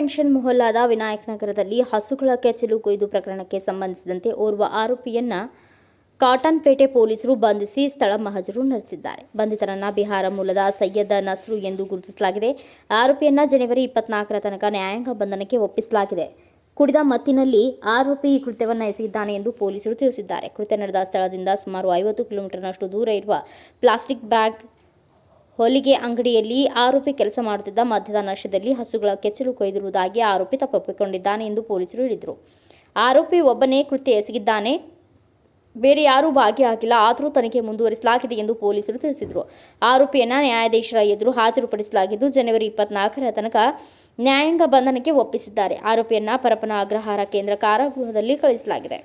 Mention ಮೊಹಲ್ಲಾದ ವಿನಾಯಕನಗರದಲ್ಲಿ ಹಸುಗಳ ಕೆಚ್ಚಲು ಕೊಯ್ದು ಪ್ರಕರಣಕ್ಕೆ ಸಂಬಂಧಿಸಿದಂತೆ ಓರ್ವ ಆರೋಪಿಯನ್ನ ಕಾಟನ್ಪೇಟೆ ಪೊಲೀಸರು ಬಂಧಿಸಿ ಸ್ಥಳ ಮಹಜರು ನಡೆಸಿದ್ದಾರೆ. ಬಂಧಿತರನ್ನ ಬಿಹಾರ ಮೂಲದ ಸೈಯದ್ ನಸ್ರು ಎಂದು ಗುರುತಿಸಲಾಗಿದೆ. ಆರೋಪಿಯನ್ನ ಜನವರಿ 24ರ ತನಕ ನ್ಯಾಯಾಂಗ ಬಂಧನಕ್ಕೆ ಒಪ್ಪಿಸಲಾಗಿದೆ. ಕುಡಿದ ಮತ್ತಿನಲ್ಲಿ ಆರೋಪಿ ಈ ಕೃತ್ಯವನ್ನು ಎಸಗಿದ್ದಾನೆ ಎಂದು ಪೊಲೀಸರು ತಿಳಿಸಿದ್ದಾರೆ. ಕೃತ್ಯ ನಡೆದ ಸ್ಥಳದಿಂದ ಸುಮಾರು 50 ಕಿಲೋಮೀಟರ್ನಷ್ಟು ದೂರ ಇರುವ ಪ್ಲಾಸ್ಟಿಕ್ ಬ್ಯಾಗ್ ಹೊಲಿಗೆ ಅಂಗಡಿಯಲ್ಲಿ ಆರೋಪಿ ಕೆಲಸ ಮಾಡುತ್ತಿದ್ದ. ಮದ್ಯದ ನಶೆಯಲ್ಲಿ ಹಸುಗಳ ಕೆಚ್ಚಲು ಕೊಯ್ದಿರುವುದಾಗಿ ಆರೋಪಿ ತಪ್ಪೊಪ್ಪಿಕೊಂಡಿದ್ದಾನೆ ಎಂದು ಪೊಲೀಸರು ಹೇಳಿದರು. ಆರೋಪಿ ಒಬ್ಬನೇ ಕೃತ್ಯ ಎಸಗಿದ್ದಾನೆ, ಬೇರೆ ಯಾರೂ ಭಾಗಿಯಾಗಿಲ್ಲ. ಆದರೂ ತನಿಖೆ ಮುಂದುವರಿಸಲಾಗಿದೆ ಎಂದು ಪೊಲೀಸರು ತಿಳಿಸಿದರು. ಆರೋಪಿಯನ್ನ ನ್ಯಾಯಾಧೀಶರ ಎದುರು ಹಾಜರುಪಡಿಸಲಾಗಿದ್ದು, ಜನವರಿ 24ರ ತನಕ ನ್ಯಾಯಾಂಗ ಬಂಧನಕ್ಕೆ ಒಪ್ಪಿಸಿದ್ದಾರೆ. ಆರೋಪಿಯನ್ನ ಪರಪ್ಪನ ಅಗ್ರಹಾರ ಕೇಂದ್ರ ಕಾರಾಗೃಹದಲ್ಲಿ ಕಳುಹಿಸಲಾಗಿದೆ.